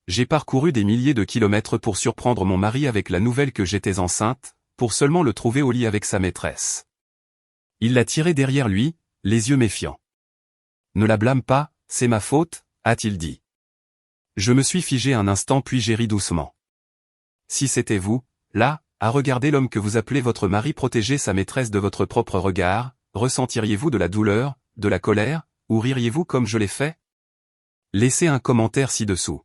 J'ai parcouru des milliers de kilomètres pour surprendre mon mari avec la nouvelle que j'étais enceinte, pour seulement le trouver au lit avec sa maîtresse. Il l'a tirée derrière lui, les yeux méfiants. Ne la blâme pas, c'est ma faute, a-t-il dit. Je me suis figé un instant puis j'ai ri doucement. Si c'était vous, là, à regarder l'homme que vous appelez votre mari protéger sa maîtresse de votre propre regard, ressentiriez-vous de la douleur, de la colère, ou ririez-vous comme je l'ai fait? Laissez un commentaire ci-dessous.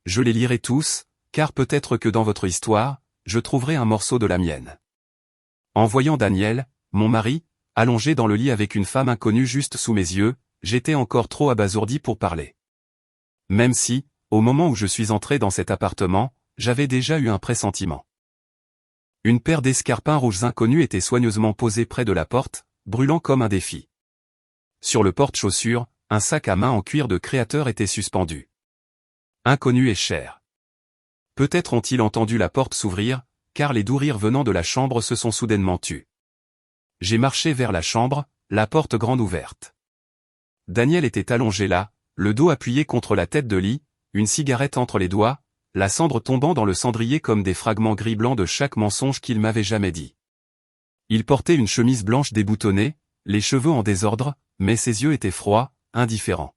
Je les lirai tous, car peut-être que dans votre histoire, je trouverai un morceau de la mienne. En voyant Daniel, mon mari, allongé dans le lit avec une femme inconnue juste sous mes yeux, j'étais encore trop abasourdi pour parler. Même si, au moment où je suis entré dans cet appartement, j'avais déjà eu un pressentiment. Une paire d'escarpins rouges inconnus était soigneusement posée près de la porte, brûlant comme un défi. Sur le porte-chaussures, un sac à main en cuir de créateur était suspendu. Inconnu et cher. Peut-être ont-ils entendu la porte s'ouvrir, car les doux rires venant de la chambre se sont soudainement tus. J'ai marché vers la chambre, la porte grande ouverte. Daniel était allongé là, le dos appuyé contre la tête de lit, une cigarette entre les doigts, la cendre tombant dans le cendrier comme des fragments gris-blancs de chaque mensonge qu'il m'avait jamais dit. Il portait une chemise blanche déboutonnée, les cheveux en désordre, mais ses yeux étaient froids, indifférents.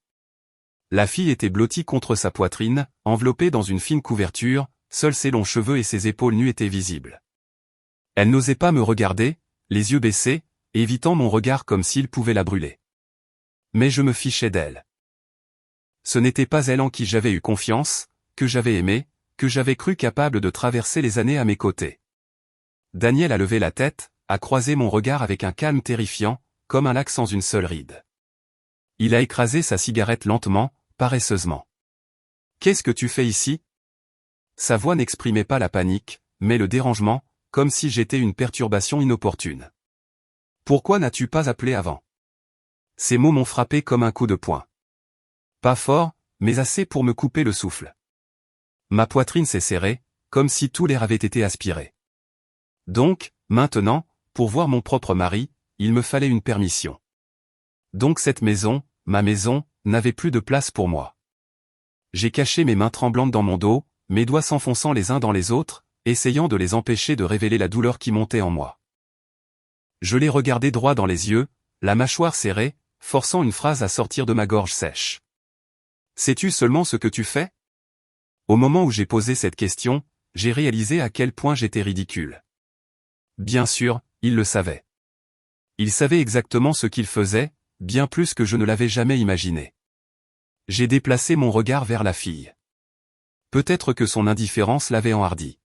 La fille était blottie contre sa poitrine, enveloppée dans une fine couverture, seuls ses longs cheveux et ses épaules nues étaient visibles. Elle n'osait pas me regarder, les yeux baissés, évitant mon regard comme s'il pouvait la brûler. Mais je me fichais d'elle. Ce n'était pas elle en qui j'avais eu confiance, que j'avais aimé, que j'avais cru capable de traverser les années à mes côtés. Daniel a levé la tête, a croisé mon regard avec un calme terrifiant, comme un lac sans une seule ride. Il a écrasé sa cigarette lentement, paresseusement. « Qu'est-ce que tu fais ici ?» Sa voix n'exprimait pas la panique, mais le dérangement, comme si j'étais une perturbation inopportune. « Pourquoi n'as-tu pas appelé avant ?» Ces mots m'ont frappé comme un coup de poing. Pas fort, mais assez pour me couper le souffle. Ma poitrine s'est serrée, comme si tout l'air avait été aspiré. Donc, maintenant, pour voir mon propre mari, il me fallait une permission. Donc cette maison, ma maison, n'avait plus de place pour moi. J'ai caché mes mains tremblantes dans mon dos, mes doigts s'enfonçant les uns dans les autres, essayant de les empêcher de révéler la douleur qui montait en moi. Je l'ai regardé droit dans les yeux, la mâchoire serrée, forçant une phrase à sortir de ma gorge sèche. « Sais-tu seulement ce que tu fais ?» Au moment où j'ai posé cette question, j'ai réalisé à quel point j'étais ridicule. Bien sûr, il le savait. Il savait exactement ce qu'il faisait, bien plus que je ne l'avais jamais imaginé. J'ai déplacé mon regard vers la fille. Peut-être que son indifférence l'avait enhardie.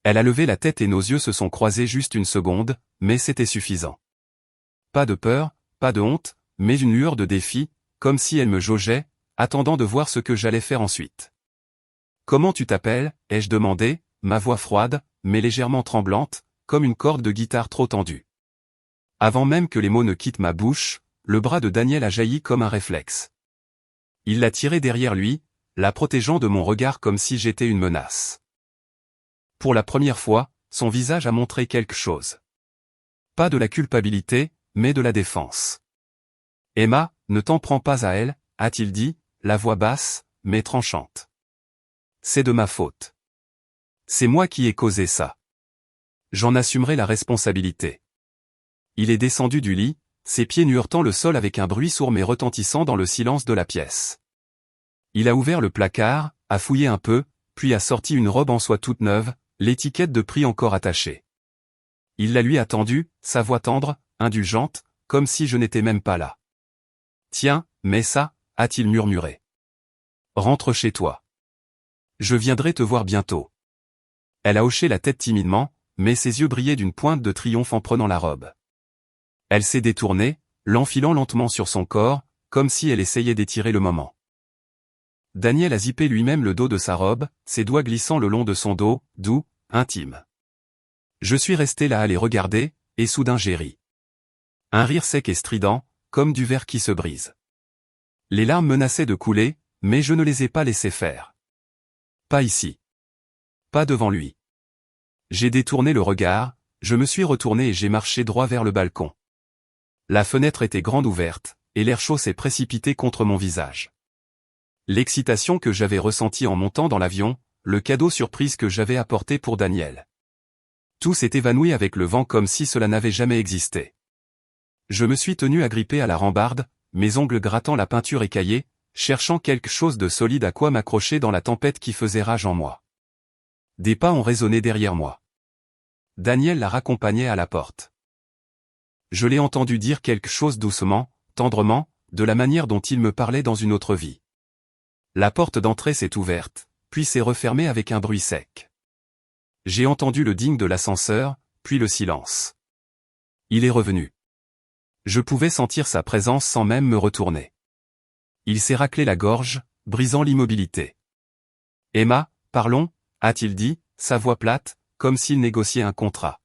Elle a levé la tête et nos yeux se sont croisés juste une seconde, mais c'était suffisant. Pas de peur, pas de honte, mais une lueur de défi, comme si elle me jaugeait, attendant de voir ce que j'allais faire ensuite. « Comment tu t'appelles » ai-je demandé, ma voix froide, mais légèrement tremblante, comme une corde de guitare trop tendue. Avant même que les mots ne quittent ma bouche, le bras de Daniel a jailli comme un réflexe. Il l'a tirée derrière lui, la protégeant de mon regard comme si j'étais une menace. Pour la première fois, son visage a montré quelque chose. Pas de la culpabilité, mais de la défense. « Emma, ne t'en prends pas à elle » a-t-il dit, la voix basse, mais tranchante. C'est de ma faute. C'est moi qui ai causé ça. J'en assumerai la responsabilité. Il est descendu du lit, ses pieds nu heurtant le sol avec un bruit sourd mais retentissant dans le silence de la pièce. Il a ouvert le placard, a fouillé un peu, puis a sorti une robe en soie toute neuve, l'étiquette de prix encore attachée. Il la lui a tendue, sa voix tendre, indulgente, comme si je n'étais même pas là. « Tiens, mets ça » a-t-il murmuré. « Rentre chez toi. Je viendrai te voir bientôt. » Elle a hoché la tête timidement, mais ses yeux brillaient d'une pointe de triomphe en prenant la robe. Elle s'est détournée, l'enfilant lentement sur son corps, comme si elle essayait d'étirer le moment. Daniel a zippé lui-même le dos de sa robe, ses doigts glissant le long de son dos, doux, intime. Je suis resté là à les regarder, et soudain j'ai ri. Un rire sec et strident, comme du verre qui se brise. Les larmes menaçaient de couler, mais je ne les ai pas laissées faire. Pas ici. Pas devant lui. J'ai détourné le regard, je me suis retourné et j'ai marché droit vers le balcon. La fenêtre était grande ouverte, et l'air chaud s'est précipité contre mon visage. L'excitation que j'avais ressentie en montant dans l'avion, le cadeau surprise que j'avais apporté pour Daniel. Tout s'est évanoui avec le vent comme si cela n'avait jamais existé. Je me suis tenu agrippé à la rambarde, mes ongles grattant la peinture écaillée, cherchant quelque chose de solide à quoi m'accrocher dans la tempête qui faisait rage en moi. Des pas ont résonné derrière moi. Daniel la raccompagnait à la porte. Je l'ai entendu dire quelque chose doucement, tendrement, de la manière dont il me parlait dans une autre vie. La porte d'entrée s'est ouverte, puis s'est refermée avec un bruit sec. J'ai entendu le ding de l'ascenseur, puis le silence. Il est revenu. Je pouvais sentir sa présence sans même me retourner. Il s'est raclé la gorge, brisant l'immobilité. « Emma, parlons », a-t-il dit, sa voix plate, comme s'il négociait un contrat.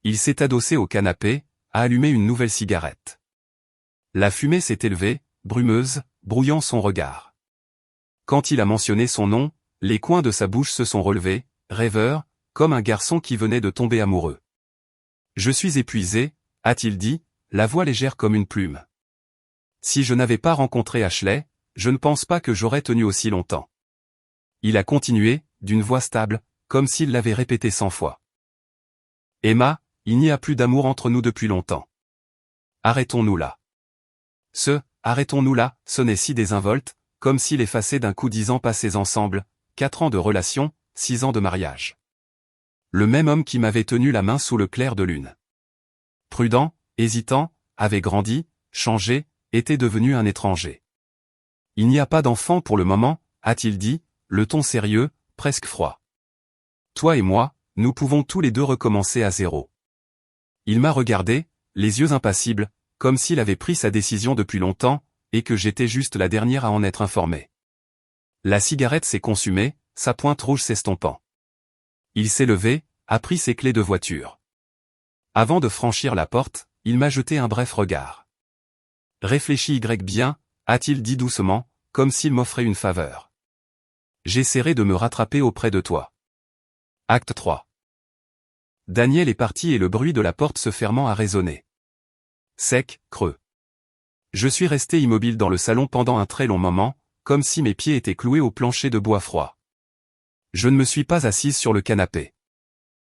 Il s'est adossé au canapé, a allumé une nouvelle cigarette. La fumée s'est élevée, brumeuse, brouillant son regard. Quand il a mentionné son nom, les coins de sa bouche se sont relevés, rêveurs, comme un garçon qui venait de tomber amoureux. « Je suis épuisé », a-t-il dit, la voix légère comme une plume. Si je n'avais pas rencontré Ashley, je ne pense pas que j'aurais tenu aussi longtemps. Il a continué, d'une voix stable, comme s'il l'avait répété 100 fois. Emma, il n'y a plus d'amour entre nous depuis longtemps. Arrêtons-nous là. Arrêtons-nous là, sonnait si désinvolte, comme s'il effaçait d'un coup 10 ans passés ensemble, 4 ans de relation, 6 ans de mariage. Le même homme qui m'avait tenu la main sous le clair de lune. Prudent, hésitant, avait grandi, changé, était devenu un étranger. Il n'y a pas d'enfant pour le moment, a-t-il dit, le ton sérieux, presque froid. Toi et moi, nous pouvons tous les deux recommencer à zéro. Il m'a regardé, les yeux impassibles, comme s'il avait pris sa décision depuis longtemps, et que j'étais juste la dernière à en être informé. La cigarette s'est consumée, sa pointe rouge s'estompant. Il s'est levé, a pris ses clés de voiture. Avant de franchir la porte, il m'a jeté un bref regard. Réfléchis bien, a-t-il dit doucement, comme s'il m'offrait une faveur. J'essaierai de me rattraper auprès de toi. Acte 3. Daniel est parti et le bruit de la porte se fermant a résonné. Sec, creux. Je suis resté immobile dans le salon pendant un très long moment, comme si mes pieds étaient cloués au plancher de bois froid. Je ne me suis pas assise sur le canapé.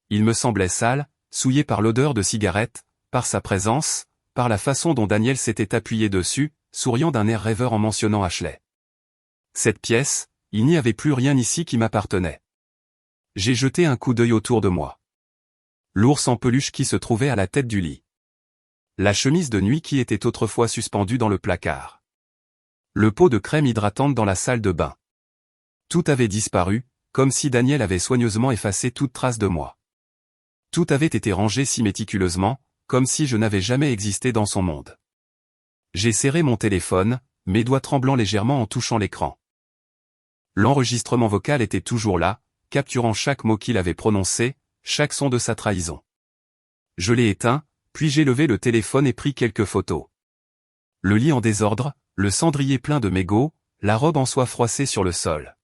Il me semblait sale, souillé par l'odeur de cigarette, par sa présence, par la façon dont Daniel s'était appuyé dessus, souriant d'un air rêveur en mentionnant Ashley. Cette pièce, il n'y avait plus rien ici qui m'appartenait. J'ai jeté un coup d'œil autour de moi. L'ours en peluche qui se trouvait à la tête du lit. La chemise de nuit qui était autrefois suspendue dans le placard. Le pot de crème hydratante dans la salle de bain. Tout avait disparu, comme si Daniel avait soigneusement effacé toute trace de moi. Tout avait été rangé si méticuleusement, comme si je n'avais jamais existé dans son monde. J'ai serré mon téléphone, mes doigts tremblant légèrement en touchant l'écran. L'enregistrement vocal était toujours là, capturant chaque mot qu'il avait prononcé, chaque son de sa trahison. Je l'ai éteint, puis j'ai levé le téléphone et pris quelques photos. Le lit en désordre, le cendrier plein de mégots, la robe en soie froissée sur le sol.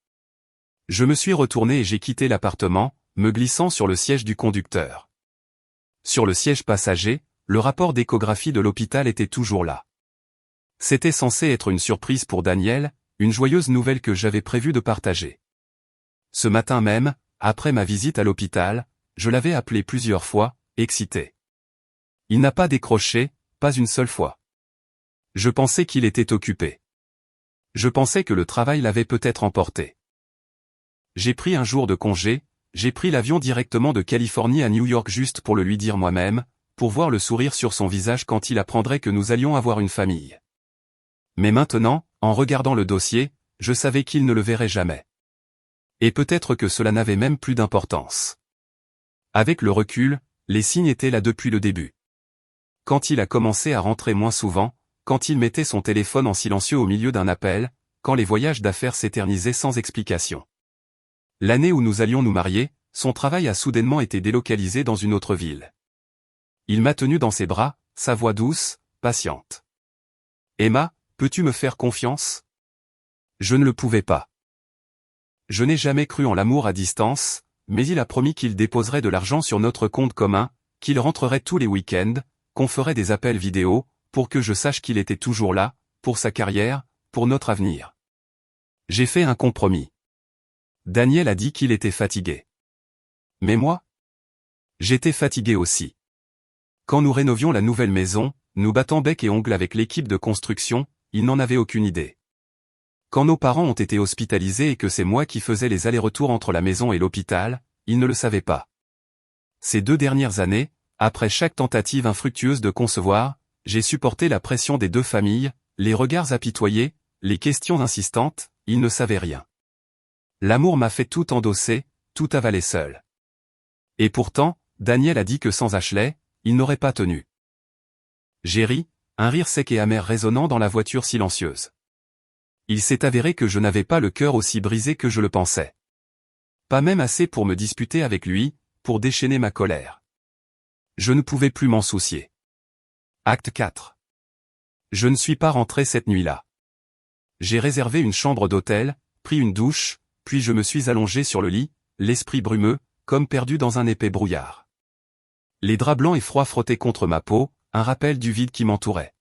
Je me suis retourné et j'ai quitté l'appartement, me glissant sur le siège du conducteur. Sur le siège passager, le rapport d'échographie de l'hôpital était toujours là. C'était censé être une surprise pour Daniel, une joyeuse nouvelle que j'avais prévu de partager. Ce matin même, après ma visite à l'hôpital, je l'avais appelé plusieurs fois, excité. Il n'a pas décroché, pas une seule fois. Je pensais qu'il était occupé. Je pensais que le travail l'avait peut-être emporté. J'ai pris un jour de congé, j'ai pris l'avion directement de Californie à New York juste pour le lui dire moi-même, pour voir le sourire sur son visage quand il apprendrait que nous allions avoir une famille. Mais maintenant, en regardant le dossier, je savais qu'il ne le verrait jamais. Et peut-être que cela n'avait même plus d'importance. Avec le recul, les signes étaient là depuis le début. Quand il a commencé à rentrer moins souvent, quand il mettait son téléphone en silencieux au milieu d'un appel, quand les voyages d'affaires s'éternisaient sans explication. L'année où nous allions nous marier, son travail a soudainement été délocalisé dans une autre ville. Il m'a tenu dans ses bras, sa voix douce, patiente. « Emma, peux-tu me faire confiance ?» Je ne le pouvais pas. Je n'ai jamais cru en l'amour à distance, mais il a promis qu'il déposerait de l'argent sur notre compte commun, qu'il rentrerait tous les week-ends, qu'on ferait des appels vidéo, pour que je sache qu'il était toujours là, pour sa carrière, pour notre avenir. J'ai fait un compromis. Daniel a dit qu'il était fatigué. Mais moi? J'étais fatigué aussi. Quand nous rénovions la nouvelle maison, nous battant bec et ongles avec l'équipe de construction, il n'en avait aucune idée. Quand nos parents ont été hospitalisés et que c'est moi qui faisais les allers-retours entre la maison et l'hôpital, il ne le savait pas. Ces 2 dernières années, après chaque tentative infructueuse de concevoir, j'ai supporté la pression des 2 familles, les regards apitoyés, les questions insistantes, il ne savait rien. L'amour m'a fait tout endosser, tout avaler seul. Et pourtant, Daniel a dit que sans Ashley, il n'aurait pas tenu. J'ai ri, un rire sec et amer résonnant dans la voiture silencieuse. Il s'est avéré que je n'avais pas le cœur aussi brisé que je le pensais. Pas même assez pour me disputer avec lui, pour déchaîner ma colère. Je ne pouvais plus m'en soucier. Acte 4. Je ne suis pas rentré cette nuit-là. J'ai réservé une chambre d'hôtel, pris une douche, puis je me suis allongé sur le lit, l'esprit brumeux, comme perdu dans un épais brouillard. Les draps blancs et froids frottaient contre ma peau, un rappel du vide qui m'entourait.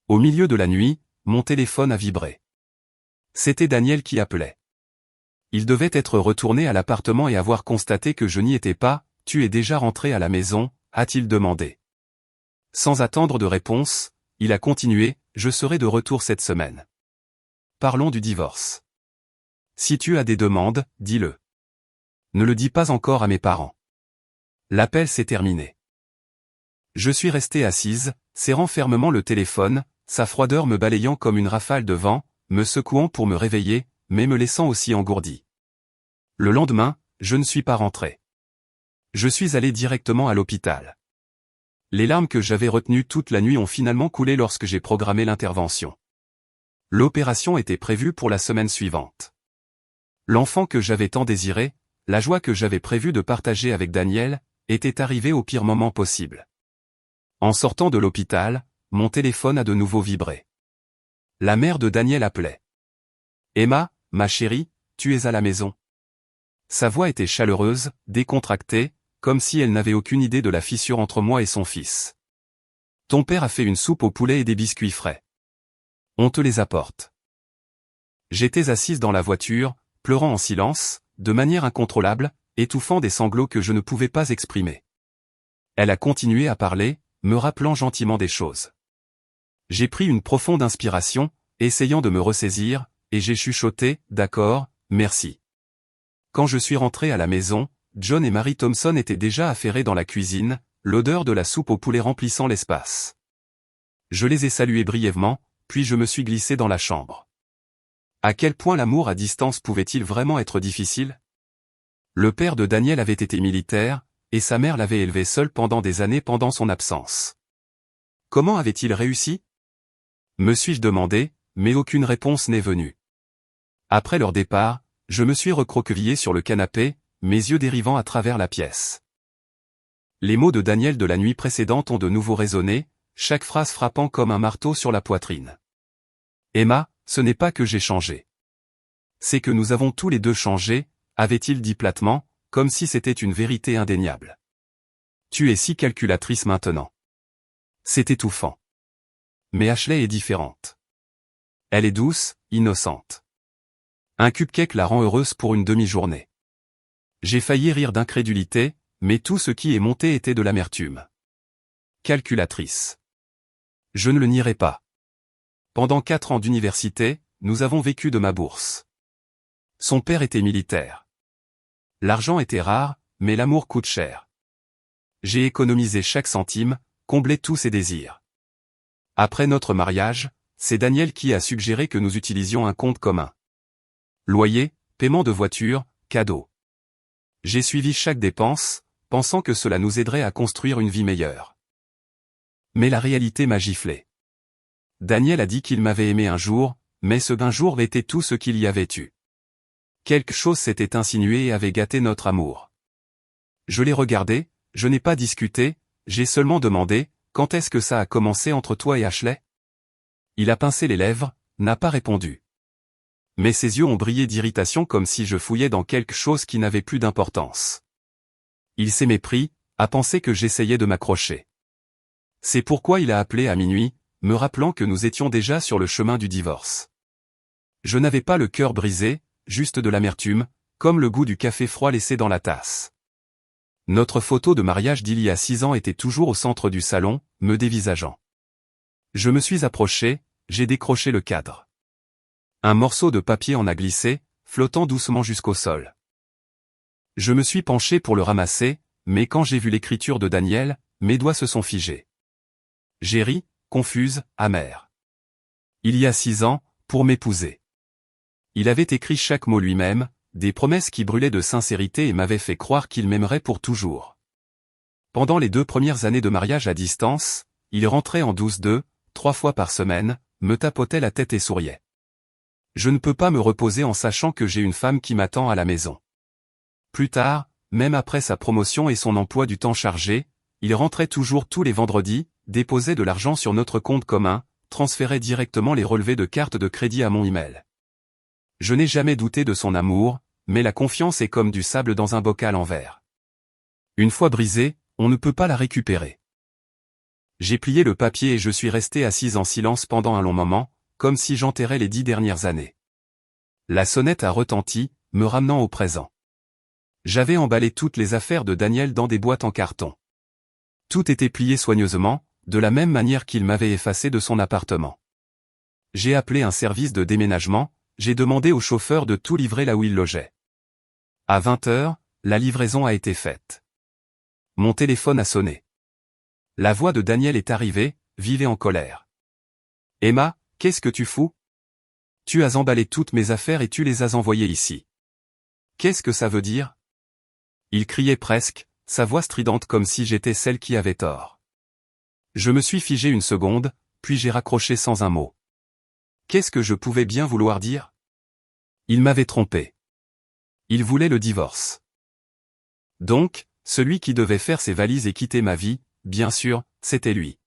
Au milieu de la nuit, mon téléphone a vibré. C'était Daniel qui appelait. Il devait être retourné à l'appartement et avoir constaté que je n'y étais pas. « Tu es déjà rentré à la maison ?» a-t-il demandé. Sans attendre de réponse, il a continué, « Je serai de retour cette semaine. Parlons du divorce. Si tu as des demandes, dis-le. Ne le dis pas encore à mes parents. » L'appel s'est terminé. Je suis resté assise, serrant fermement le téléphone, sa froideur me balayant comme une rafale de vent, me secouant pour me réveiller, mais me laissant aussi engourdi. Le lendemain, je ne suis pas rentré. Je suis allé directement à l'hôpital. Les larmes que j'avais retenues toute la nuit ont finalement coulé lorsque j'ai programmé l'intervention. L'opération était prévue pour la semaine suivante. L'enfant que j'avais tant désiré, la joie que j'avais prévu de partager avec Daniel, était arrivée au pire moment possible. En sortant de l'hôpital, mon téléphone a de nouveau vibré. La mère de Daniel appelait. « Emma, ma chérie, tu es à la maison. » Sa voix était chaleureuse, décontractée, comme si elle n'avait aucune idée de la fissure entre moi et son fils. « Ton père a fait une soupe au poulet et des biscuits frais. On te les apporte. » J'étais assise dans la voiture, pleurant en silence, de manière incontrôlable, étouffant des sanglots que je ne pouvais pas exprimer. Elle a continué à parler, me rappelant gentiment des choses. J'ai pris une profonde inspiration, essayant de me ressaisir, et j'ai chuchoté, « D'accord, merci. » Quand je suis rentré à la maison, John et Mary Thompson étaient déjà affairés dans la cuisine, l'odeur de la soupe au poulet remplissant l'espace. Je les ai salués brièvement, puis je me suis glissé dans la chambre. À quel point l'amour à distance pouvait-il vraiment être difficile? Le père de Daniel avait été militaire, et sa mère l'avait élevé seul pendant des années pendant son absence. Comment avait-il réussi? Me suis-je demandé, mais aucune réponse n'est venue. Après leur départ, je me suis recroquevillé sur le canapé, mes yeux dérivant à travers la pièce. Les mots de Daniel de la nuit précédente ont de nouveau résonné, chaque phrase frappant comme un marteau sur la poitrine. Emma, ce n'est pas que j'ai changé. C'est que nous avons tous les deux changé, avait-il dit platement, comme si c'était une vérité indéniable. Tu es si calculatrice maintenant. C'est étouffant. Mais Ashley est différente. Elle est douce, innocente. Un cupcake la rend heureuse pour une demi-journée. J'ai failli rire d'incrédulité, mais tout ce qui est monté était de l'amertume. Calculatrice. Je ne le nierai pas. Pendant 4 ans d'université, nous avons vécu de ma bourse. Son père était militaire. L'argent était rare, mais l'amour coûte cher. J'ai économisé chaque centime, comblé tous ses désirs. Après notre mariage, c'est Daniel qui a suggéré que nous utilisions un compte commun. Loyer, paiement de voiture, cadeaux. J'ai suivi chaque dépense, pensant que cela nous aiderait à construire une vie meilleure. Mais la réalité m'a giflé. Daniel a dit qu'il m'avait aimé un jour, mais ce d'un jour était tout ce qu'il y avait eu. Quelque chose s'était insinué et avait gâté notre amour. Je l'ai regardé, je n'ai pas discuté, j'ai seulement demandé, quand est-ce que ça a commencé entre toi et Ashley? Il a pincé les lèvres, n'a pas répondu. Mais ses yeux ont brillé d'irritation comme si je fouillais dans quelque chose qui n'avait plus d'importance. Il s'est mépris, a pensé que j'essayais de m'accrocher. C'est pourquoi il a appelé à minuit, me rappelant que nous étions déjà sur le chemin du divorce. Je n'avais pas le cœur brisé, juste de l'amertume, comme le goût du café froid laissé dans la tasse. Notre photo de mariage d'il y a 6 ans était toujours au centre du salon, me dévisageant. Je me suis approché, j'ai décroché le cadre. Un morceau de papier en a glissé, flottant doucement jusqu'au sol. Je me suis penché pour le ramasser, mais quand j'ai vu l'écriture de Daniel, mes doigts se sont figés. J'ai ri, confuse, amère. Il y a 6 ans, pour m'épouser. Il avait écrit chaque mot lui-même, des promesses qui brûlaient de sincérité et m'avaient fait croire qu'il m'aimerait pour toujours. Pendant les 2 premières années de mariage à distance, il rentrait en douce 2-3 fois par semaine, me tapotait la tête et souriait. Je ne peux pas me reposer en sachant que j'ai une femme qui m'attend à la maison. Plus tard, même après sa promotion et son emploi du temps chargé, il rentrait toujours tous les vendredis, déposait de l'argent sur notre compte commun, transférait directement les relevés de carte de crédit à mon email. Je n'ai jamais douté de son amour, mais la confiance est comme du sable dans un bocal en verre. Une fois brisée, on ne peut pas la récupérer. J'ai plié le papier et je suis resté assise en silence pendant un long moment, comme si j'enterrais les 10 dernières années. La sonnette a retenti, me ramenant au présent. J'avais emballé toutes les affaires de Daniel dans des boîtes en carton. Tout était plié soigneusement, de la même manière qu'il m'avait effacé de son appartement. J'ai appelé un service de déménagement, j'ai demandé au chauffeur de tout livrer là où il logeait. À 20h, la livraison a été faite. Mon téléphone a sonné. La voix de Daniel est arrivée, vive et en colère. « Emma, qu'est-ce que tu fous? Tu as emballé toutes mes affaires et tu les as envoyées ici. Qu'est-ce que ça veut dire ?» Il criait presque, sa voix stridente comme si j'étais celle qui avait tort. Je me suis figé une seconde, puis j'ai raccroché sans un mot. Qu'est-ce que je pouvais bien vouloir dire? Il m'avait trompé. Il voulait le divorce. Donc, celui qui devait faire ses valises et quitter ma vie, bien sûr, c'était lui.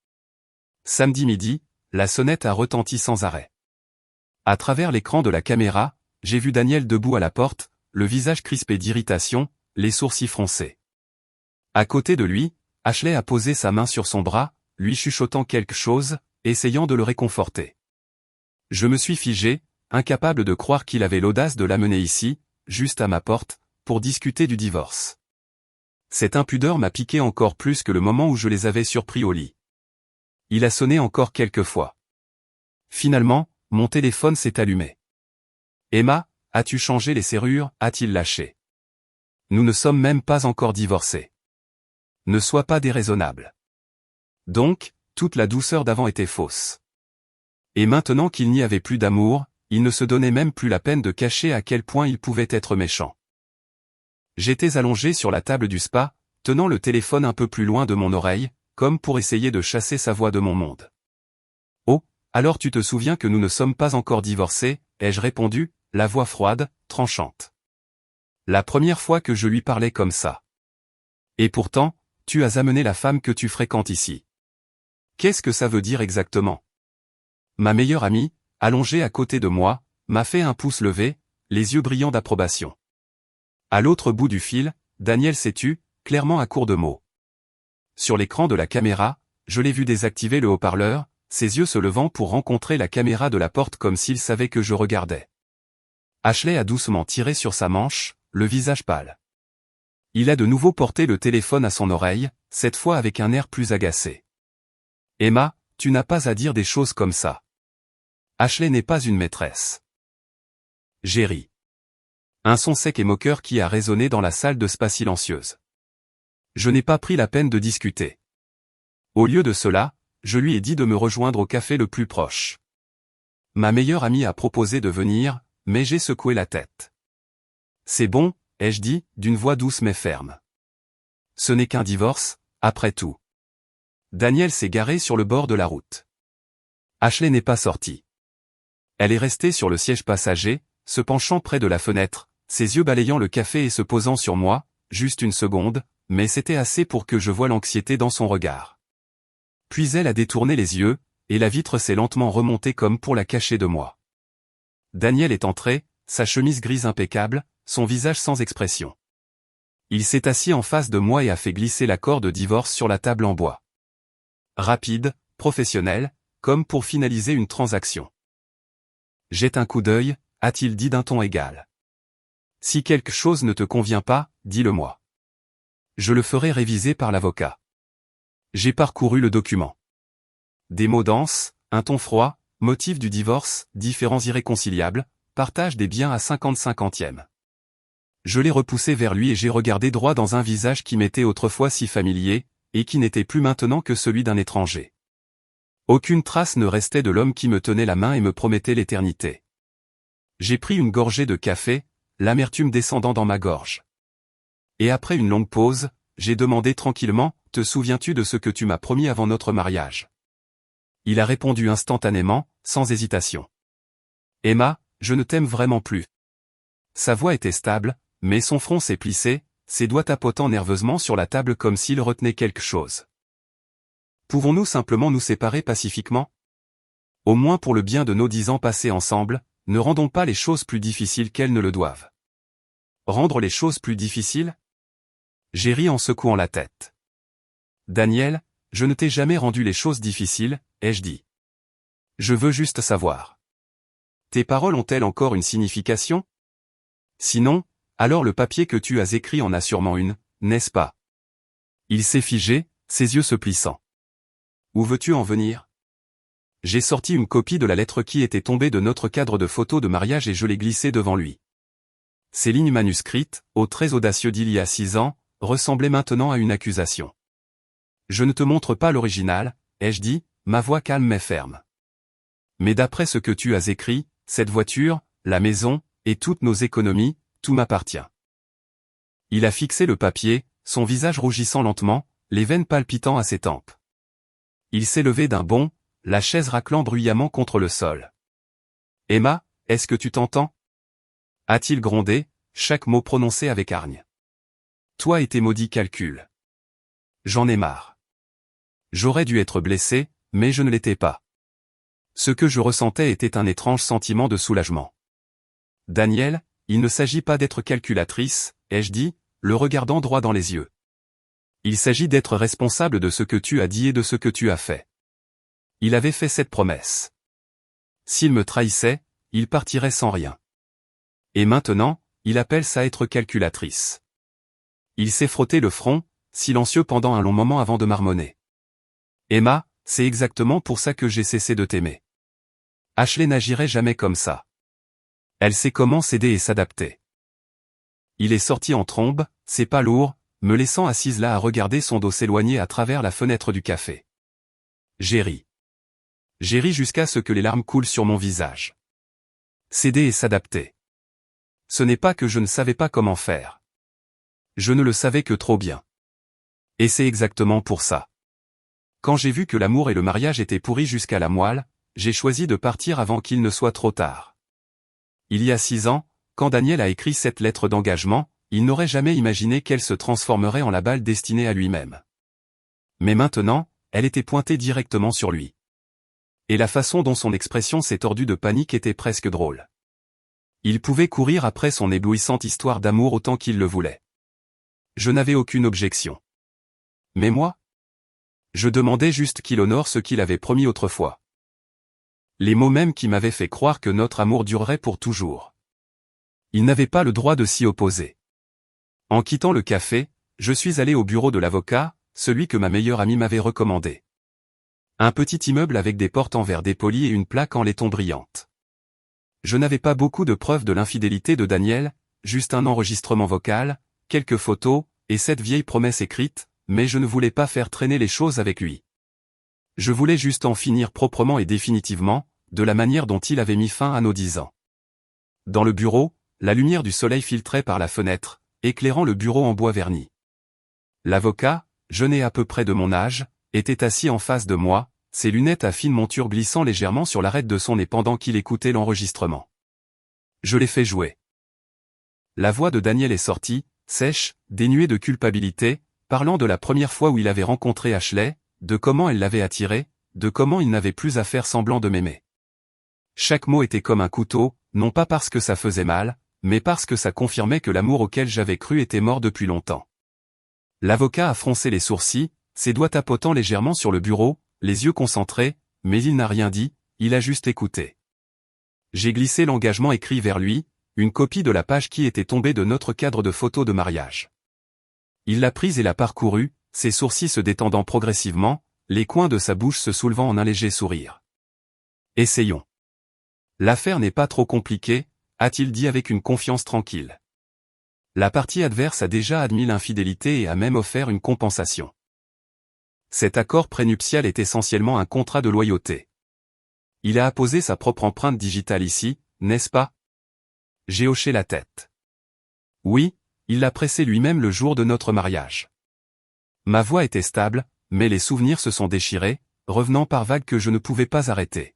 Samedi midi, la sonnette a retenti sans arrêt. À travers l'écran de la caméra, j'ai vu Daniel debout à la porte, le visage crispé d'irritation, les sourcils froncés. À côté de lui, Ashley a posé sa main sur son bras, lui chuchotant quelque chose, essayant de le réconforter. Je me suis figé, incapable de croire qu'il avait l'audace de l'amener ici, juste à ma porte, pour discuter du divorce. Cette impudeur m'a piqué encore plus que le moment où je les avais surpris au lit. Il a sonné encore quelques fois. Finalement, mon téléphone s'est allumé. « Emma, as-tu changé les serrures ?» a-t-il lâché. « Nous ne sommes même pas encore divorcés. Ne sois pas déraisonnable. » Donc, toute la douceur d'avant était fausse. Et maintenant qu'il n'y avait plus d'amour, il ne se donnait même plus la peine de cacher à quel point il pouvait être méchant. J'étais allongé sur la table du spa, tenant le téléphone un peu plus loin de mon oreille, comme pour essayer de chasser sa voix de mon monde. « Oh, alors tu te souviens que nous ne sommes pas encore divorcés ?» ai-je répondu, la voix froide, tranchante. La première fois que je lui parlais comme ça. « Et pourtant, tu as amené la femme que tu fréquentes ici. Qu'est-ce que ça veut dire exactement ?» Ma meilleure amie, allongée à côté de moi, m'a fait un pouce levé, les yeux brillants d'approbation. À l'autre bout du fil, Daniel s'est tu, clairement à court de mots. Sur l'écran de la caméra, je l'ai vu désactiver le haut-parleur, ses yeux se levant pour rencontrer la caméra de la porte comme s'il savait que je regardais. Ashley a doucement tiré sur sa manche, le visage pâle. Il a de nouveau porté le téléphone à son oreille, cette fois avec un air plus agacé. « Emma, tu n'as pas à dire des choses comme ça. Ashley n'est pas une maîtresse. » J'ai ri. Un son sec et moqueur qui a résonné dans la salle de spa silencieuse. Je n'ai pas pris la peine de discuter. Au lieu de cela, je lui ai dit de me rejoindre au café le plus proche. Ma meilleure amie a proposé de venir, mais j'ai secoué la tête. « C'est bon, » ai-je dit, d'une voix douce mais ferme. Ce n'est qu'un divorce, après tout. Daniel s'est garé sur le bord de la route. Ashley n'est pas sortie. Elle est restée sur le siège passager, se penchant près de la fenêtre, ses yeux balayant le café et se posant sur moi, juste une seconde, mais c'était assez pour que je voie l'anxiété dans son regard. Puis elle a détourné les yeux, et la vitre s'est lentement remontée comme pour la cacher de moi. Daniel est entré, sa chemise grise impeccable, son visage sans expression. Il s'est assis en face de moi et a fait glisser l'accord de divorce sur la table en bois. Rapide, professionnel, comme pour finaliser une transaction. Jette un coup d'œil, a-t-il dit d'un ton égal. Si quelque chose ne te convient pas, dis-le-moi. Je le ferai réviser par l'avocat. J'ai parcouru le document. Des mots denses, un ton froid, motif du divorce, différends irréconciliables, partage des biens à 50-50e. Je l'ai repoussé vers lui et j'ai regardé droit dans un visage qui m'était autrefois si familier, et qui n'était plus maintenant que celui d'un étranger. Aucune trace ne restait de l'homme qui me tenait la main et me promettait l'éternité. J'ai pris une gorgée de café, l'amertume descendant dans ma gorge. Et après une longue pause, j'ai demandé tranquillement, « Te souviens-tu de ce que tu m'as promis avant notre mariage ?» Il a répondu instantanément, sans hésitation. « Emma, je ne t'aime vraiment plus. » Sa voix était stable, mais son front s'est plissé, ses doigts tapotant nerveusement sur la table comme s'il retenait quelque chose. Pouvons-nous simplement nous séparer pacifiquement? Au moins pour le bien de nos 10 ans passés ensemble, ne rendons pas les choses plus difficiles qu'elles ne le doivent. Rendre les choses plus difficiles? J'ai ri en secouant la tête. Daniel, je ne t'ai jamais rendu les choses difficiles, ai-je dit. Je veux juste savoir. Tes paroles ont-elles encore une signification? Sinon, alors le papier que tu as écrit en a sûrement une, n'est-ce pas? Il s'est figé, ses yeux se plissant. Où veux-tu en venir? J'ai sorti une copie de la lettre qui était tombée de notre cadre de photos de mariage et je l'ai glissée devant lui. Ces lignes manuscrites, aux traits audacieux d'il y a 6 ans, ressemblaient maintenant à une accusation. Je ne te montre pas l'original, ai-je dit, ma voix calme mais ferme. Mais d'après ce que tu as écrit, cette voiture, la maison, et toutes nos économies, tout m'appartient. Il a fixé le papier, son visage rougissant lentement, les veines palpitant à ses tempes. Il s'est levé d'un bond, la chaise raclant bruyamment contre le sol. « Emma, est-ce que tu t'entends » a-t-il grondé, chaque mot prononcé avec hargne. « Toi et tes maudits calculs. J'en ai marre. J'aurais dû être blessé, mais je ne l'étais pas. » Ce que je ressentais était un étrange sentiment de soulagement. « Daniel, il ne s'agit pas d'être calculatrice, ai-je dit, le regardant droit dans les yeux. Il s'agit d'être responsable de ce que tu as dit et de ce que tu as fait. » Il avait fait cette promesse. S'il me trahissait, il partirait sans rien. Et maintenant, il appelle ça être calculatrice. Il s'est frotté le front, silencieux pendant un long moment avant de marmonner. Emma, c'est exactement pour ça que j'ai cessé de t'aimer. Ashley n'agirait jamais comme ça. Elle sait comment s'aider et s'adapter. Il est sorti en trombe, ses pas lourds, me laissant assise là à regarder son dos s'éloigner à travers la fenêtre du café. J'ai ri. J'ai ri jusqu'à ce que les larmes coulent sur mon visage. S'aider et s'adapter. Ce n'est pas que je ne savais pas comment faire. Je ne le savais que trop bien. Et c'est exactement pour ça. Quand j'ai vu que l'amour et le mariage étaient pourris jusqu'à la moelle, j'ai choisi de partir avant qu'il ne soit trop tard. Il y a 6 ans, quand Daniel a écrit cette lettre d'engagement, il n'aurait jamais imaginé qu'elle se transformerait en la balle destinée à lui-même. Mais maintenant, elle était pointée directement sur lui. Et la façon dont son expression s'est tordue de panique était presque drôle. Il pouvait courir après son éblouissante histoire d'amour autant qu'il le voulait. Je n'avais aucune objection. Mais moi? Je demandais juste qu'il honore ce qu'il avait promis autrefois. Les mots mêmes qui m'avaient fait croire que notre amour durerait pour toujours. Il n'avait pas le droit de s'y opposer. En quittant le café, je suis allé au bureau de l'avocat, celui que ma meilleure amie m'avait recommandé. Un petit immeuble avec des portes en verre dépoli et une plaque en laiton brillante. Je n'avais pas beaucoup de preuves de l'infidélité de Daniel, juste un enregistrement vocal, quelques photos, et cette vieille promesse écrite, mais je ne voulais pas faire traîner les choses avec lui. Je voulais juste en finir proprement et définitivement, de la manière dont il avait mis fin à nos 10 ans. Dans le bureau, la lumière du soleil filtrait par la fenêtre, éclairant le bureau en bois verni. L'avocat, jeune et à peu près de mon âge, était assis en face de moi, ses lunettes à fine monture glissant légèrement sur l'arête de son nez pendant qu'il écoutait l'enregistrement. Je l'ai fait jouer. La voix de Daniel est sortie, sèche, dénuée de culpabilité, parlant de la première fois où il avait rencontré Ashley, de comment elle l'avait attiré, de comment il n'avait plus à faire semblant de m'aimer. Chaque mot était comme un couteau, non pas parce que ça faisait mal, mais parce que ça confirmait que l'amour auquel j'avais cru était mort depuis longtemps. L'avocat a froncé les sourcils, ses doigts tapotant légèrement sur le bureau, les yeux concentrés, mais il n'a rien dit, il a juste écouté. J'ai glissé l'engagement écrit vers lui, une copie de la page qui était tombée de notre cadre de photos de mariage. Il l'a prise et l'a parcourue, ses sourcils se détendant progressivement, les coins de sa bouche se soulevant en un léger sourire. Essayons. L'affaire n'est pas trop compliquée, a-t-il dit avec une confiance tranquille. La partie adverse a déjà admis l'infidélité et a même offert une compensation. Cet accord prénuptial est essentiellement un contrat de loyauté. Il a apposé sa propre empreinte digitale ici, n'est-ce pas? J'ai hoché la tête. Oui, il l'a pressé lui-même le jour de notre mariage. Ma voix était stable, mais les souvenirs se sont déchirés, revenant par vagues que je ne pouvais pas arrêter.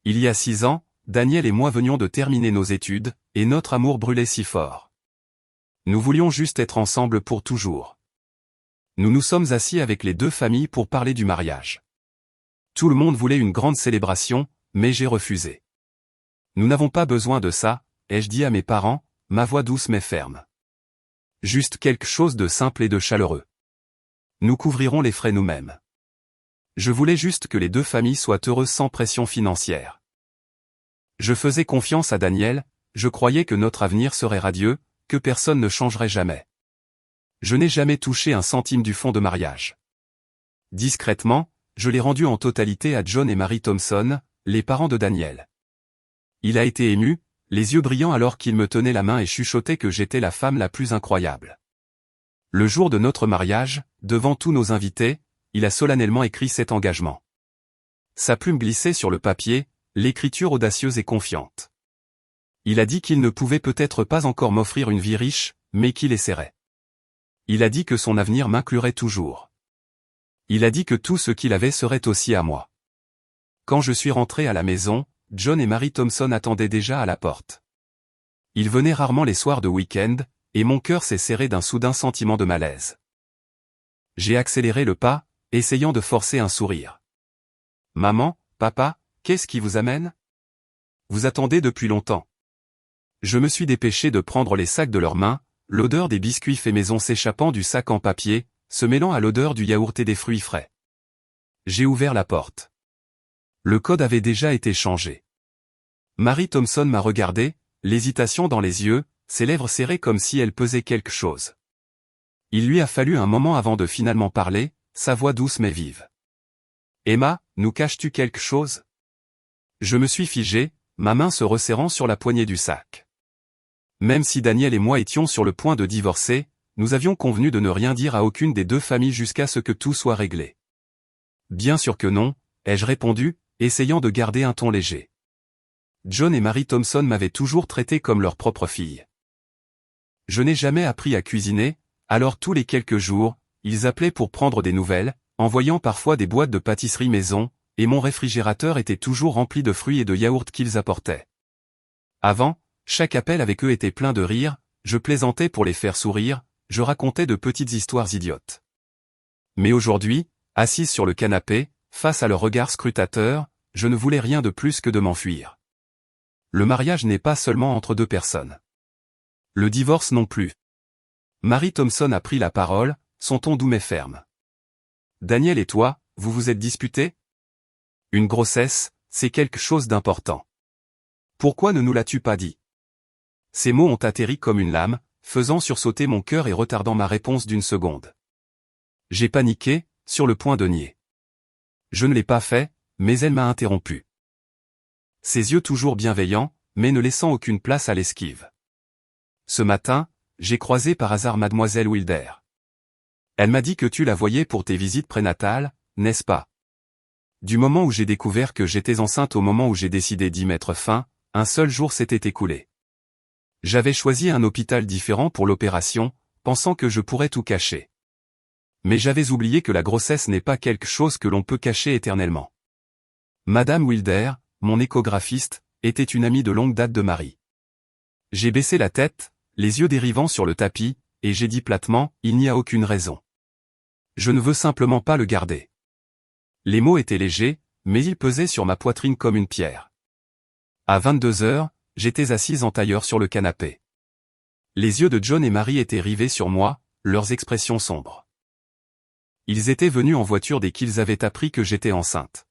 Il y a 6 ans, Daniel et moi venions de terminer nos études, et notre amour brûlait si fort. Nous voulions juste être ensemble pour toujours. Nous nous sommes assis avec les 2 familles pour parler du mariage. Tout le monde voulait une grande célébration, mais j'ai refusé. Nous n'avons pas besoin de ça, ai-je dit à mes parents, ma voix douce mais ferme. Juste quelque chose de simple et de chaleureux. Nous couvrirons les frais nous-mêmes. Je voulais juste que les 2 familles soient heureuses sans pression financière. Je faisais confiance à Daniel, je croyais que notre avenir serait radieux, que personne ne changerait jamais. Je n'ai jamais touché un centime du fonds de mariage. Discrètement, je l'ai rendu en totalité à John et Mary Thompson, les parents de Daniel. Il a été ému, les yeux brillants alors qu'il me tenait la main et chuchotait que j'étais la femme la plus incroyable. Le jour de notre mariage, devant tous nos invités, il a solennellement écrit cet engagement. Sa plume glissait sur le papier, l'écriture audacieuse et confiante. Il a dit qu'il ne pouvait peut-être pas encore m'offrir une vie riche, mais qu'il essaierait. Il a dit que son avenir m'inclurait toujours. Il a dit que tout ce qu'il avait serait aussi à moi. Quand je suis rentré à la maison, John et Mary Thompson attendaient déjà à la porte. Ils venaient rarement les soirs de week-end, et mon cœur s'est serré d'un soudain sentiment de malaise. J'ai accéléré le pas, essayant de forcer un sourire. « Maman, papa, qu'est-ce qui vous amène? Vous attendez depuis longtemps. » Je me suis dépêché de prendre les sacs de leurs mains, l'odeur des biscuits faits maison s'échappant du sac en papier, se mêlant à l'odeur du yaourt et des fruits frais. J'ai ouvert la porte. Le code avait déjà été changé. Mary Thompson m'a regardé, l'hésitation dans les yeux, ses lèvres serrées comme si elle pesait quelque chose. Il lui a fallu un moment avant de finalement parler, sa voix douce mais vive. « Emma, nous caches-tu quelque chose ?» Je me suis figé, ma main se resserrant sur la poignée du sac. Même si Daniel et moi étions sur le point de divorcer, nous avions convenu de ne rien dire à aucune des 2 familles jusqu'à ce que tout soit réglé. « Bien sûr que non », ai-je répondu, essayant de garder un ton léger. John et Mary Thompson m'avaient toujours traité comme leur propre fille. Je n'ai jamais appris à cuisiner, alors tous les quelques jours, ils appelaient pour prendre des nouvelles, envoyant parfois des boîtes de pâtisserie maison, et mon réfrigérateur était toujours rempli de fruits et de yaourts qu'ils apportaient. Avant, chaque appel avec eux était plein de rire, je plaisantais pour les faire sourire, je racontais de petites histoires idiotes. Mais aujourd'hui, assise sur le canapé, face à leur regard scrutateur, je ne voulais rien de plus que de m'enfuir. Le mariage n'est pas seulement entre 2 personnes. Le divorce non plus. Mary Thompson a pris la parole, son ton doux mais ferme. Daniel et toi, vous vous êtes disputés? Une grossesse, c'est quelque chose d'important. Pourquoi ne nous l'as-tu pas dit? Ces mots ont atterri comme une lame, faisant sursauter mon cœur et retardant ma réponse d'1 seconde. J'ai paniqué, sur le point de nier. Je ne l'ai pas fait, mais elle m'a interrompu. Ses yeux toujours bienveillants, mais ne laissant aucune place à l'esquive. Ce matin, j'ai croisé par hasard mademoiselle Wilder. Elle m'a dit que tu la voyais pour tes visites prénatales, n'est-ce pas? Du moment où j'ai découvert que j'étais enceinte au moment où j'ai décidé d'y mettre fin, un seul jour s'était écoulé. J'avais choisi un hôpital différent pour l'opération, pensant que je pourrais tout cacher. Mais j'avais oublié que la grossesse n'est pas quelque chose que l'on peut cacher éternellement. Madame Wilder, mon échographiste, était une amie de longue date de Marie. J'ai baissé la tête, les yeux dérivant sur le tapis, et j'ai dit platement, il n'y a aucune raison. Je ne veux simplement pas le garder. Les mots étaient légers, mais ils pesaient sur ma poitrine comme une pierre. À 22 heures, j'étais assise en tailleur sur le canapé. Les yeux de John et Mary étaient rivés sur moi, leurs expressions sombres. Ils étaient venus en voiture dès qu'ils avaient appris que j'étais enceinte.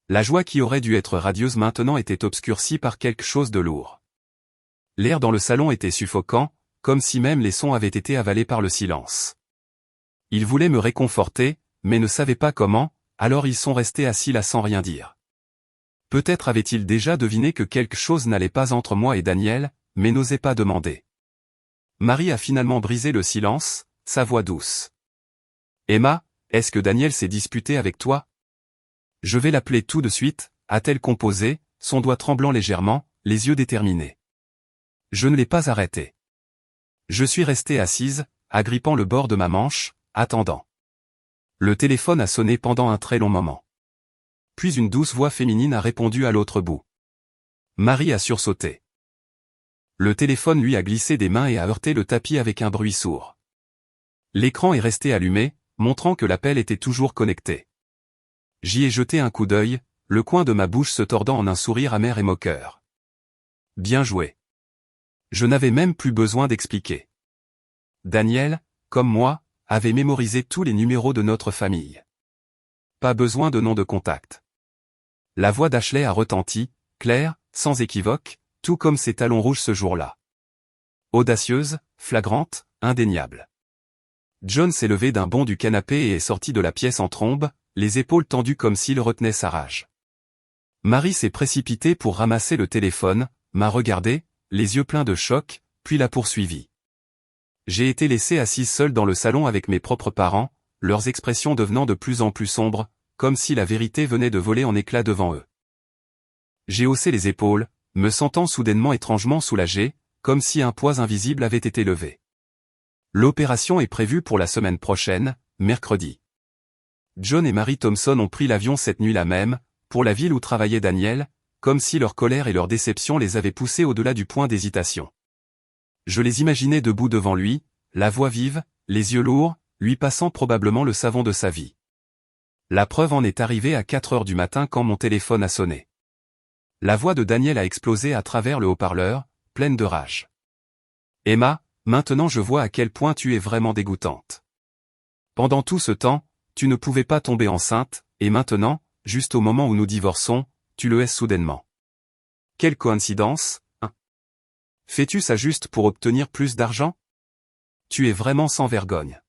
La joie qui aurait dû être radieuse maintenant était obscurcie par quelque chose de lourd. L'air dans le salon était suffocant, comme si même les sons avaient été avalés par le silence. Ils voulaient me réconforter, mais ne savaient pas comment, alors ils sont restés assis là sans rien dire. Peut-être avaient-ils déjà deviné que quelque chose n'allait pas entre moi et Daniel, mais n'osaient pas demander. Marie a finalement brisé le silence, sa voix douce. « Emma, est-ce que Daniel s'est disputé avec toi ? Je vais l'appeler tout de suite, a-t-elle composé, son doigt tremblant légèrement, les yeux déterminés. Je ne l'ai pas arrêté. Je suis restée assise, agrippant le bord de ma manche, attendant. Le téléphone a sonné pendant un très long moment. Puis une douce voix féminine a répondu à l'autre bout. Marie a sursauté. Le téléphone lui a glissé des mains et a heurté le tapis avec un bruit sourd. L'écran est resté allumé, montrant que l'appel était toujours connecté. J'y ai jeté un coup d'œil, le coin de ma bouche se tordant en un sourire amer et moqueur. Bien joué. Je n'avais même plus besoin d'expliquer. Daniel, comme moi, avait mémorisé tous les numéros de notre famille. Pas besoin de nom de contact. La voix d'Ashley a retenti, claire, sans équivoque, tout comme ses talons rouges ce jour-là. Audacieuse, flagrante, indéniable. John s'est levé d'un bond du canapé et est sorti de la pièce en trombe, les épaules tendues comme s'il retenait sa rage. Marie s'est précipitée pour ramasser le téléphone, m'a regardé, les yeux pleins de choc, puis l'a poursuivi. J'ai été laissée assise seule dans le salon avec mes propres parents, leurs expressions devenant de plus en plus sombres, comme si la vérité venait de voler en éclats devant eux. J'ai haussé les épaules, me sentant soudainement étrangement soulagé, comme si un poids invisible avait été levé. L'opération est prévue pour la semaine prochaine, mercredi. John et Mary Thompson ont pris l'avion cette nuit-là même, pour la ville où travaillait Daniel, comme si leur colère et leur déception les avaient poussés au-delà du point d'hésitation. Je les imaginais debout devant lui, la voix vive, les yeux lourds, lui passant probablement le savon de sa vie. La preuve en est arrivée à 4 heures du matin quand mon téléphone a sonné. La voix de Daniel a explosé à travers le haut-parleur, pleine de rage. « Emma, maintenant je vois à quel point tu es vraiment dégoûtante. Pendant tout ce temps, tu ne pouvais pas tomber enceinte, et maintenant, juste au moment où nous divorçons, tu le es soudainement. Quelle coïncidence, hein? Fais-tu ça juste pour obtenir plus d'argent? Tu es vraiment sans vergogne. »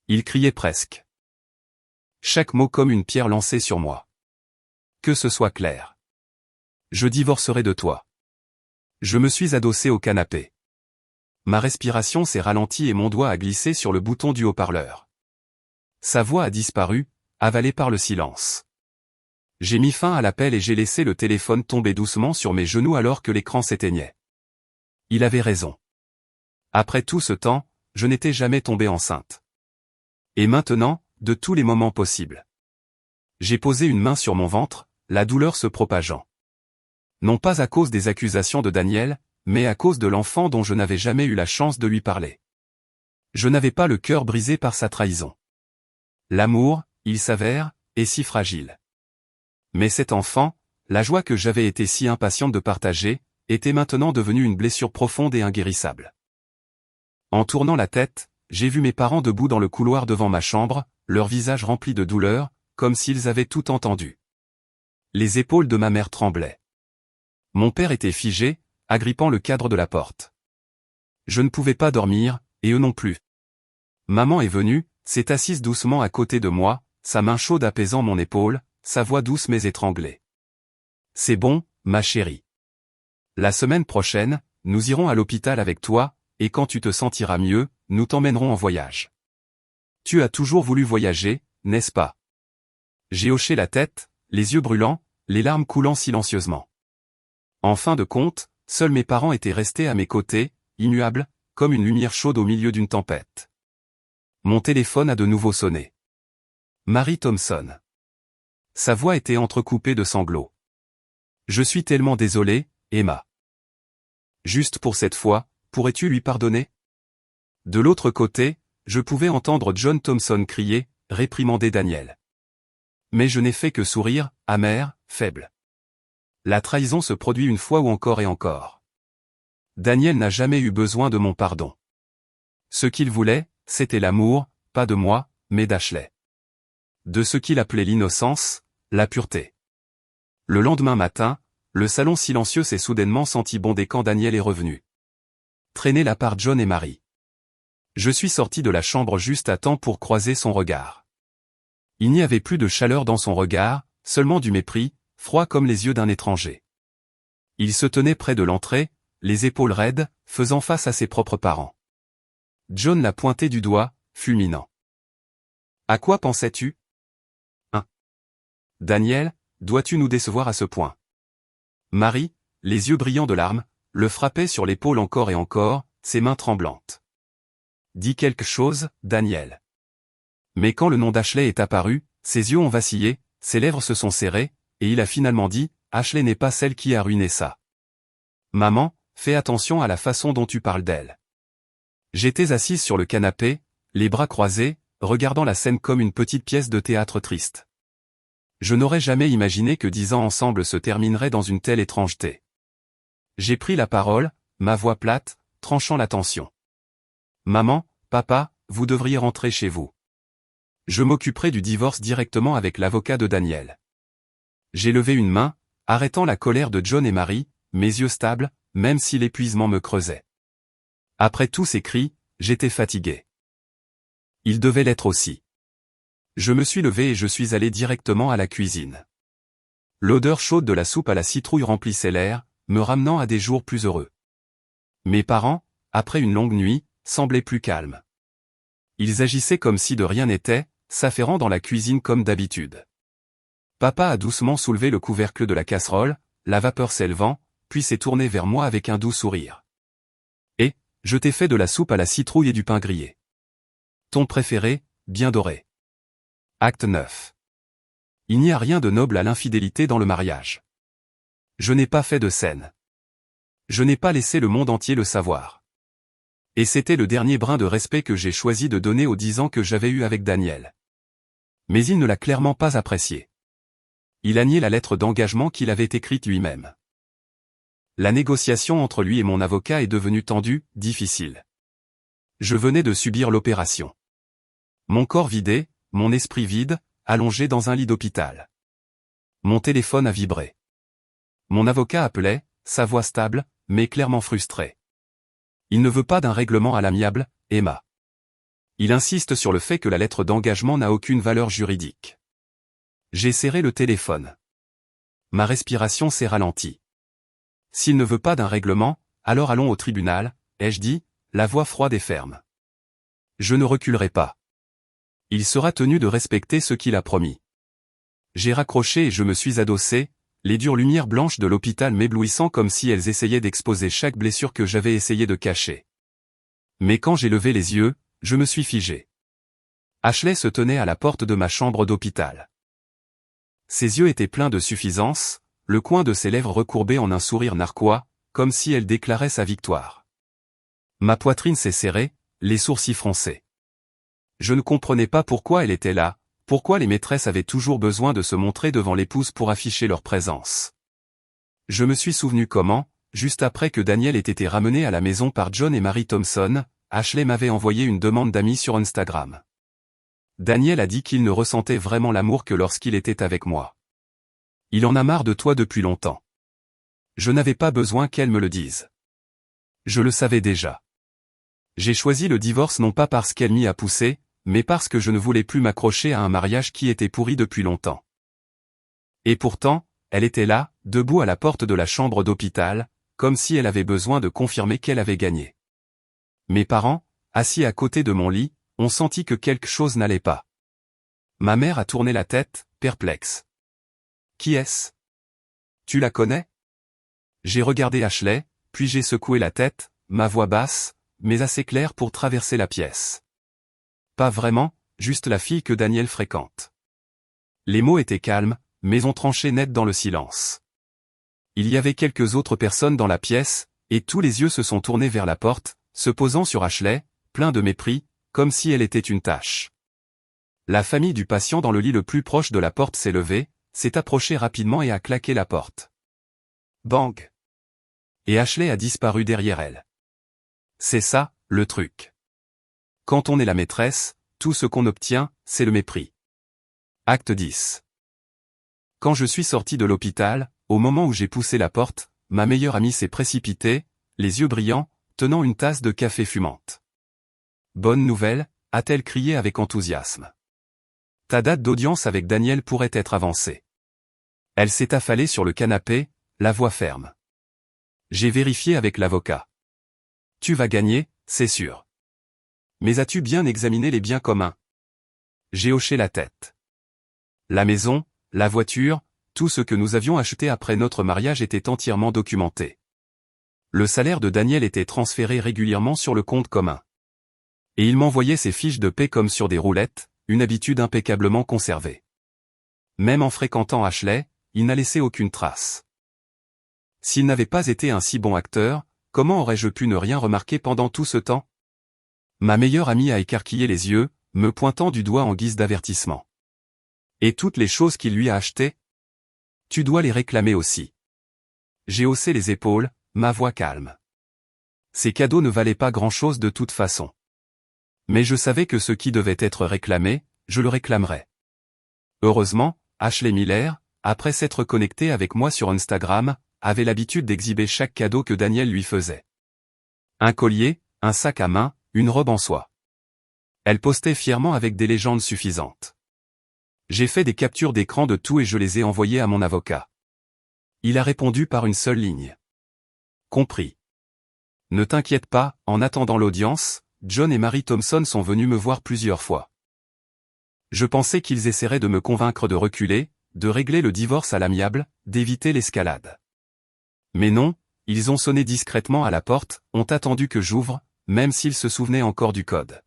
Il criait presque. Chaque mot comme une pierre lancée sur moi. Que ce soit clair. Je divorcerai de toi. Je me suis adossé au canapé. Ma respiration s'est ralentie et mon doigt a glissé sur le bouton du haut-parleur. Sa voix a disparu, avalée par le silence. J'ai mis fin à l'appel et j'ai laissé le téléphone tomber doucement sur mes genoux alors que l'écran s'éteignait. Il avait raison. Après tout ce temps, je n'étais jamais tombée enceinte. Et maintenant, de tous les moments possibles. J'ai posé une main sur mon ventre, la douleur se propageant. Non pas à cause des accusations de Daniel, mais à cause de l'enfant dont je n'avais jamais eu la chance de lui parler. Je n'avais pas le cœur brisé par sa trahison. L'amour, il s'avère, est si fragile. Mais cet enfant, la joie que j'avais été si impatiente de partager, était maintenant devenue une blessure profonde et inguérissable. En tournant la tête, j'ai vu mes parents debout dans le couloir devant ma chambre, leurs visages remplis de douleur, comme s'ils avaient tout entendu. Les épaules de ma mère tremblaient. Mon père était figé, agrippant le cadre de la porte. Je ne pouvais pas dormir, et eux non plus. Maman est venue, s'est assise doucement à côté de moi, sa main chaude apaisant mon épaule, sa voix douce mais étranglée. « C'est bon, ma chérie. La semaine prochaine, nous irons à l'hôpital avec toi, et quand tu te sentiras mieux, nous t'emmènerons en voyage. Tu as toujours voulu voyager, n'est-ce pas ? » J'ai hoché la tête, les yeux brûlants, les larmes coulant silencieusement. En fin de compte, seuls mes parents étaient restés à mes côtés, immuables, comme une lumière chaude au milieu d'une tempête. Mon téléphone a de nouveau sonné. Mary Thompson. Sa voix était entrecoupée de sanglots. « Je suis tellement désolé, Emma. Juste pour cette fois, pourrais-tu lui pardonner ?» De l'autre côté, je pouvais entendre John Thompson crier, réprimander Daniel. Mais je n'ai fait que sourire, amer, faible. La trahison se produit une fois ou encore et encore. Daniel n'a jamais eu besoin de mon pardon. Ce qu'il voulait, c'était l'amour, pas de moi, mais d'Ashley. De ce qu'il appelait l'innocence, la pureté. Le lendemain matin, le salon silencieux s'est soudainement senti bondé quand Daniel est revenu. Traîné là par John et Marie. Je suis sorti de la chambre juste à temps pour croiser son regard. Il n'y avait plus de chaleur dans son regard, seulement du mépris, froid comme les yeux d'un étranger. Il se tenait près de l'entrée, les épaules raides, faisant face à ses propres parents. John l'a pointé du doigt, fulminant. « À quoi pensais-tu ? Daniel, dois-tu nous décevoir à ce point ?» Marie, les yeux brillants de larmes, le frappait sur l'épaule encore et encore, ses mains tremblantes. « Dis quelque chose, Daniel. » Mais quand le nom d'Ashley est apparu, ses yeux ont vacillé, ses lèvres se sont serrées, et il a finalement dit « Ashley n'est pas celle qui a ruiné ça. » Maman, fais attention à la façon dont tu parles d'elle. J'étais assise sur le canapé, les bras croisés, regardant la scène comme une petite pièce de théâtre triste. Je n'aurais jamais imaginé que 10 ans ensemble se termineraient dans une telle étrangeté. J'ai pris la parole, ma voix plate, tranchant la tension. « Maman, papa, vous devriez rentrer chez vous. Je m'occuperai du divorce directement avec l'avocat de Daniel. » J'ai levé une main, arrêtant la colère de John et Marie, mes yeux stables, même si l'épuisement me creusait. Après tous ces cris, j'étais fatigué. Il devait l'être aussi. Je me suis levé et je suis allé directement à la cuisine. L'odeur chaude de la soupe à la citrouille remplissait l'air, me ramenant à des jours plus heureux. Mes parents, après une longue nuit, semblaient plus calmes. Ils agissaient comme si de rien n'était, s'affairant dans la cuisine comme d'habitude. Papa a doucement soulevé le couvercle de la casserole, la vapeur s'élevant, puis s'est tourné vers moi avec un doux sourire. « Et, je t'ai fait de la soupe à la citrouille et du pain grillé. Ton préféré, bien doré. » Acte 9. Il n'y a rien de noble à l'infidélité dans le mariage. Je n'ai pas fait de scène. Je n'ai pas laissé le monde entier le savoir. Et c'était le dernier brin de respect que j'ai choisi de donner aux 10 ans que j'avais eus avec Daniel. Mais il ne l'a clairement pas apprécié. Il a nié la lettre d'engagement qu'il avait écrite lui-même. La négociation entre lui et mon avocat est devenue tendue, difficile. Je venais de subir l'opération. Mon corps vidé, mon esprit vide, allongé dans un lit d'hôpital. Mon téléphone a vibré. Mon avocat appelait, sa voix stable, mais clairement frustrée. Il ne veut pas d'un règlement à l'amiable, Emma. Il insiste sur le fait que la lettre d'engagement n'a aucune valeur juridique. J'ai serré le téléphone. Ma respiration s'est ralentie. S'il ne veut pas d'un règlement, alors allons au tribunal, ai-je dit, la voix froide et ferme. Je ne reculerai pas. Il sera tenu de respecter ce qu'il a promis. J'ai raccroché et je me suis adossé, les dures lumières blanches de l'hôpital m'éblouissant comme si elles essayaient d'exposer chaque blessure que j'avais essayé de cacher. Mais quand j'ai levé les yeux, je me suis figé. Ashley se tenait à la porte de ma chambre d'hôpital. Ses yeux étaient pleins de suffisance, le coin de ses lèvres recourbé en un sourire narquois, comme si elle déclarait sa victoire. Ma poitrine s'est serrée, les sourcils froncés. Je ne comprenais pas pourquoi elle était là, pourquoi les maîtresses avaient toujours besoin de se montrer devant l'épouse pour afficher leur présence. Je me suis souvenu comment, juste après que Daniel ait été ramené à la maison par John et Mary Thompson, Ashley m'avait envoyé une demande d'amis sur Instagram. Daniel a dit qu'il ne ressentait vraiment l'amour que lorsqu'il était avec moi. Il en a marre de toi depuis longtemps. Je n'avais pas besoin qu'elle me le dise. Je le savais déjà. J'ai choisi le divorce non pas parce qu'elle m'y a poussé, mais parce que je ne voulais plus m'accrocher à un mariage qui était pourri depuis longtemps. Et pourtant, elle était là, debout à la porte de la chambre d'hôpital, comme si elle avait besoin de confirmer qu'elle avait gagné. Mes parents, assis à côté de mon lit, ont senti que quelque chose n'allait pas. Ma mère a tourné la tête, perplexe. « Qui est-ce ? Tu la connais ?» J'ai regardé Ashley, puis j'ai secoué la tête, ma voix basse, mais assez claire pour traverser la pièce. Pas vraiment, juste la fille que Daniel fréquente. Les mots étaient calmes, mais ont tranché net dans le silence. Il y avait quelques autres personnes dans la pièce, et tous les yeux se sont tournés vers la porte, se posant sur Ashley, plein de mépris, comme si elle était une tâche. La famille du patient dans le lit le plus proche de la porte s'est levée, s'est approchée rapidement et a claqué la porte. Bang! Et Ashley a disparu derrière elle. C'est ça, le truc. Quand on est la maîtresse, tout ce qu'on obtient, c'est le mépris. Acte 10. Quand je suis sorti de l'hôpital, au moment où j'ai poussé la porte, ma meilleure amie s'est précipitée, les yeux brillants, tenant une tasse de café fumante. Bonne nouvelle, a-t-elle crié avec enthousiasme. Ta date d'audience avec Daniel pourrait être avancée. Elle s'est affalée sur le canapé, la voix ferme. J'ai vérifié avec l'avocat. Tu vas gagner, c'est sûr. Mais as-tu bien examiné les biens communs? J'ai hoché la tête. La maison, la voiture, tout ce que nous avions acheté après notre mariage était entièrement documenté. Le salaire de Daniel était transféré régulièrement sur le compte commun. Et il m'envoyait ses fiches de paie comme sur des roulettes, une habitude impeccablement conservée. Même en fréquentant Ashley, il n'a laissé aucune trace. S'il n'avait pas été un si bon acteur, comment aurais-je pu ne rien remarquer pendant tout ce temps? Ma meilleure amie a écarquillé les yeux, me pointant du doigt en guise d'avertissement. Et toutes les choses qu'il lui a achetées? Tu dois les réclamer aussi. J'ai haussé les épaules, ma voix calme. Ces cadeaux ne valaient pas grand-chose de toute façon. Mais je savais que ce qui devait être réclamé, je le réclamerais. Heureusement, Ashley Miller, après s'être connectée avec moi sur Instagram, avait l'habitude d'exhiber chaque cadeau que Daniel lui faisait. Un collier, un sac à main, une robe en soie. Elle postait fièrement avec des légendes suffisantes. J'ai fait des captures d'écran de tout et je les ai envoyées à mon avocat. Il a répondu par une seule ligne. Compris. Ne t'inquiète pas, en attendant l'audience, John et Mary Thompson sont venus me voir plusieurs fois. Je pensais qu'ils essaieraient de me convaincre de reculer, de régler le divorce à l'amiable, d'éviter l'escalade. Mais non, ils ont sonné discrètement à la porte, ont attendu que j'ouvre, même s'ils se souvenaient encore du code.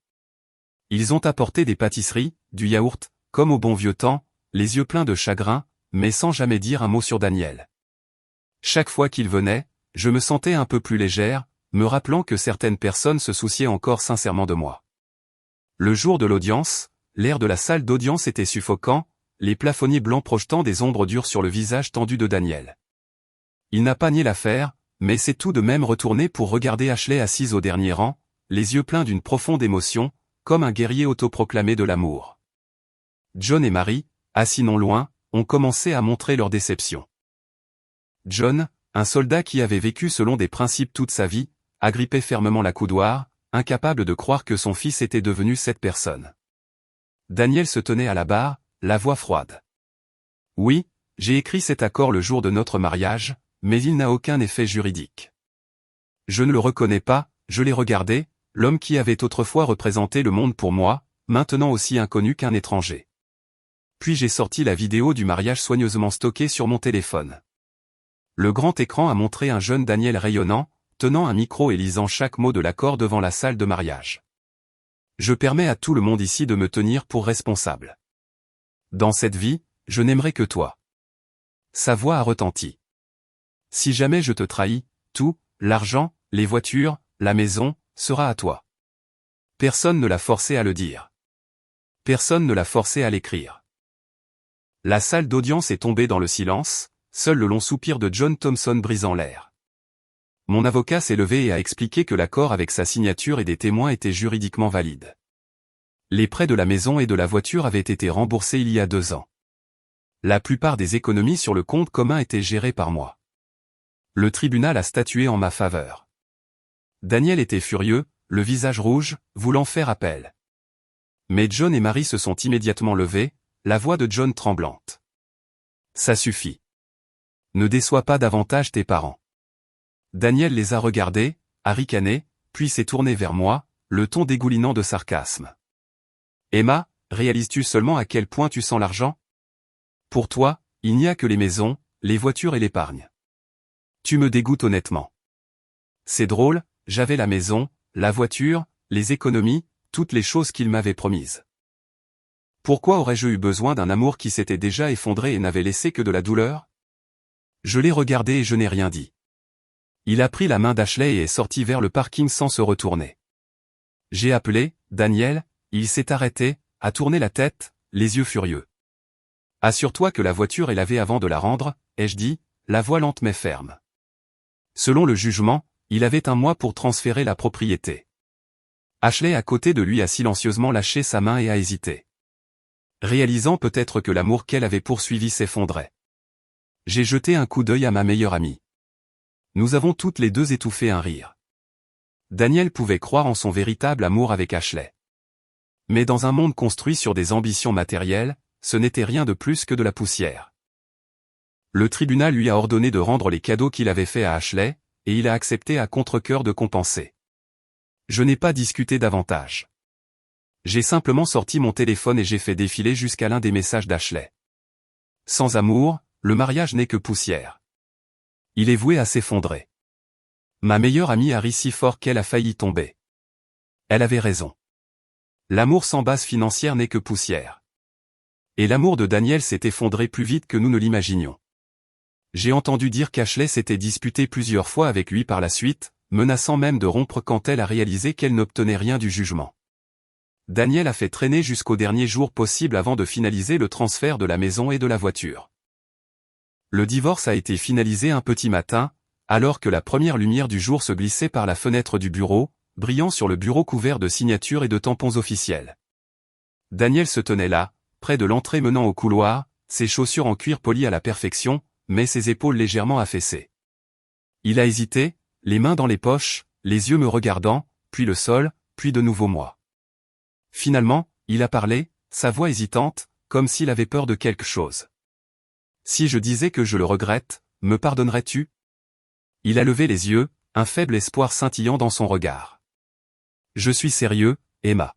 Ils ont apporté des pâtisseries, du yaourt, comme au bon vieux temps, les yeux pleins de chagrin, mais sans jamais dire un mot sur Daniel. Chaque fois qu'ils venaient, je me sentais un peu plus légère, me rappelant que certaines personnes se souciaient encore sincèrement de moi. Le jour de l'audience, l'air de la salle d'audience était suffocant, les plafonniers blancs projetant des ombres dures sur le visage tendu de Daniel. Il n'a pas nié l'affaire, mais s'est tout de même retourné pour regarder Ashley assise au dernier rang, les yeux pleins d'une profonde émotion, comme un guerrier autoproclamé de l'amour. John et Mary, assis non loin, ont commencé à montrer leur déception. John, un soldat qui avait vécu selon des principes toute sa vie, agrippait fermement la coudoir, incapable de croire que son fils était devenu cette personne. Daniel se tenait à la barre, la voix froide. Oui, j'ai écrit cet accord le jour de notre mariage, mais il n'a aucun effet juridique. Je ne le reconnais pas, je l'ai regardé, l'homme qui avait autrefois représenté le monde pour moi, maintenant aussi inconnu qu'un étranger. Puis j'ai sorti la vidéo du mariage soigneusement stockée sur mon téléphone. Le grand écran a montré un jeune Daniel rayonnant, tenant un micro et lisant chaque mot de l'accord devant la salle de mariage. Je permets à tout le monde ici de me tenir pour responsable. Dans cette vie, je n'aimerai que toi. Sa voix a retenti. Si jamais je te trahis, tout, l'argent, les voitures, la maison, sera à toi. Personne ne l'a forcé à le dire. Personne ne l'a forcé à l'écrire. La salle d'audience est tombée dans le silence, seul le long soupir de John Thompson brisant l'air. Mon avocat s'est levé et a expliqué que l'accord avec sa signature et des témoins était juridiquement valide. Les prêts de la maison et de la voiture avaient été remboursés il y a 2 ans. La plupart des économies sur le compte commun étaient gérées par moi. Le tribunal a statué en ma faveur. Daniel était furieux, le visage rouge, voulant faire appel. Mais John et Mary se sont immédiatement levés, la voix de John tremblante. Ça suffit. Ne déçois pas davantage tes parents. Daniel les a regardés, a ricané, puis s'est tourné vers moi, le ton dégoulinant de sarcasme. Emma, réalises-tu seulement à quel point tu sens l'argent? Pour toi, il n'y a que les maisons, les voitures et l'épargne. Tu me dégoûtes honnêtement. C'est drôle, j'avais la maison, la voiture, les économies, toutes les choses qu'il m'avait promises. Pourquoi aurais-je eu besoin d'un amour qui s'était déjà effondré et n'avait laissé que de la douleur? Je l'ai regardé et je n'ai rien dit. Il a pris la main d'Ashley et est sorti vers le parking sans se retourner. J'ai appelé, Daniel, il s'est arrêté, a tourné la tête, les yeux furieux. Assure-toi que la voiture est lavée avant de la rendre, ai-je dit, la voix lente mais ferme. Selon le jugement, il avait 1 mois pour transférer la propriété. Ashley à côté de lui a silencieusement lâché sa main et a hésité. Réalisant peut-être que l'amour qu'elle avait poursuivi s'effondrait. J'ai jeté un coup d'œil à ma meilleure amie. Nous avons toutes les deux étouffé un rire. Daniel pouvait croire en son véritable amour avec Ashley. Mais dans un monde construit sur des ambitions matérielles, ce n'était rien de plus que de la poussière. Le tribunal lui a ordonné de rendre les cadeaux qu'il avait faits à Ashley, et il a accepté à contre-cœur de compenser. Je n'ai pas discuté davantage. J'ai simplement sorti mon téléphone et j'ai fait défiler jusqu'à l'un des messages d'Ashley. Sans amour, le mariage n'est que poussière. Il est voué à s'effondrer. Ma meilleure amie a ri si fort qu'elle a failli tomber. Elle avait raison. L'amour sans base financière n'est que poussière. Et l'amour de Daniel s'est effondré plus vite que nous ne l'imaginions. J'ai entendu dire qu'Ashley s'était disputée plusieurs fois avec lui par la suite, menaçant même de rompre quand elle a réalisé qu'elle n'obtenait rien du jugement. Daniel a fait traîner jusqu'au dernier jour possible avant de finaliser le transfert de la maison et de la voiture. Le divorce a été finalisé un petit matin, alors que la première lumière du jour se glissait par la fenêtre du bureau, brillant sur le bureau couvert de signatures et de tampons officiels. Daniel se tenait là, près de l'entrée menant au couloir, ses chaussures en cuir poli à la perfection, mais ses épaules légèrement affaissées. Il a hésité, les mains dans les poches, les yeux me regardant, puis le sol, puis de nouveau moi. Finalement, il a parlé, sa voix hésitante, comme s'il avait peur de quelque chose. Si je disais que je le regrette, me pardonnerais-tu? Il a levé les yeux, un faible espoir scintillant dans son regard. Je suis sérieux, Emma.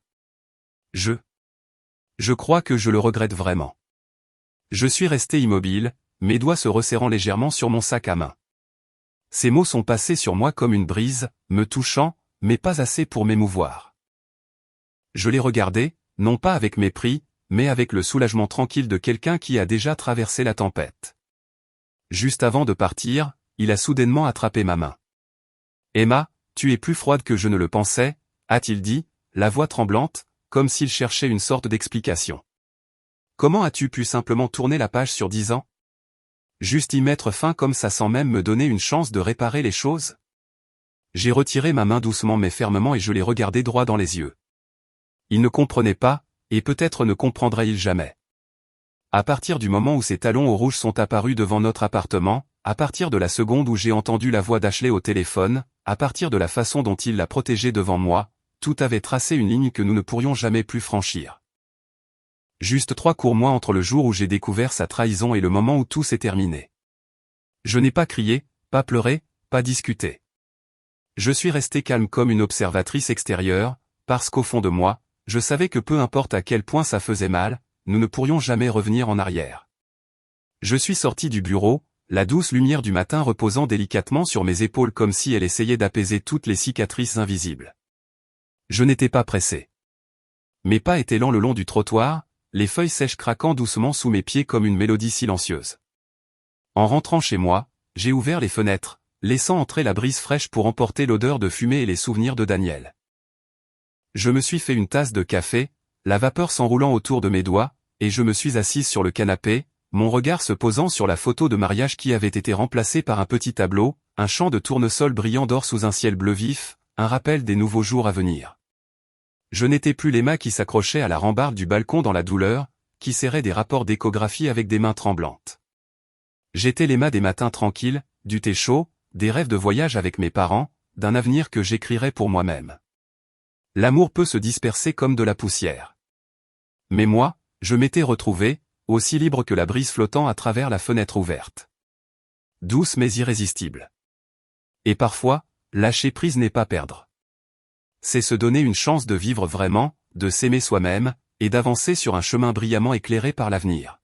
Je crois que je le regrette vraiment. Je suis resté immobile, mes doigts se resserrant légèrement sur mon sac à main. Ces mots sont passés sur moi comme une brise, me touchant, mais pas assez pour m'émouvoir. Je l'ai regardé, non pas avec mépris, mais avec le soulagement tranquille de quelqu'un qui a déjà traversé la tempête. Juste avant de partir, il a soudainement attrapé ma main. « Emma, tu es plus froide que je ne le pensais », a-t-il dit, la voix tremblante, comme s'il cherchait une sorte d'explication. « Comment as-tu pu simplement tourner la page sur 10 ans ? Juste y mettre fin comme ça sans même me donner une chance de réparer les choses ?» J'ai retiré ma main doucement mais fermement et je l'ai regardé droit dans les yeux. Il ne comprenait pas, et peut-être ne comprendrait-il jamais. À partir du moment où ses talons au rouge sont apparus devant notre appartement, à partir de la seconde où j'ai entendu la voix d'Ashley au téléphone, à partir de la façon dont il l'a protégée devant moi, tout avait tracé une ligne que nous ne pourrions jamais plus franchir. Juste 3 courts mois entre le jour où j'ai découvert sa trahison et le moment où tout s'est terminé. Je n'ai pas crié, pas pleuré, pas discuté. Je suis resté calme comme une observatrice extérieure, parce qu'au fond de moi, je savais que peu importe à quel point ça faisait mal, nous ne pourrions jamais revenir en arrière. Je suis sorti du bureau, la douce lumière du matin reposant délicatement sur mes épaules comme si elle essayait d'apaiser toutes les cicatrices invisibles. Je n'étais pas pressé. Mes pas étaient lents le long du trottoir, les feuilles sèches craquant doucement sous mes pieds comme une mélodie silencieuse. En rentrant chez moi, j'ai ouvert les fenêtres, laissant entrer la brise fraîche pour emporter l'odeur de fumée et les souvenirs de Daniel. Je me suis fait une tasse de café, la vapeur s'enroulant autour de mes doigts, et je me suis assise sur le canapé, mon regard se posant sur la photo de mariage qui avait été remplacée par un petit tableau, un champ de tournesol brillant d'or sous un ciel bleu vif, un rappel des nouveaux jours à venir. Je n'étais plus l'Emma qui s'accrochait à la rambarde du balcon dans la douleur, qui serrait des rapports d'échographie avec des mains tremblantes. J'étais l'Emma des matins tranquilles, du thé chaud, des rêves de voyage avec mes parents, d'un avenir que j'écrirais pour moi-même. L'amour peut se disperser comme de la poussière. Mais moi, je m'étais retrouvé, aussi libre que la brise flottant à travers la fenêtre ouverte. Douce mais irrésistible. Et parfois, lâcher prise n'est pas perdre. C'est se donner une chance de vivre vraiment, de s'aimer soi-même, et d'avancer sur un chemin brillamment éclairé par l'avenir.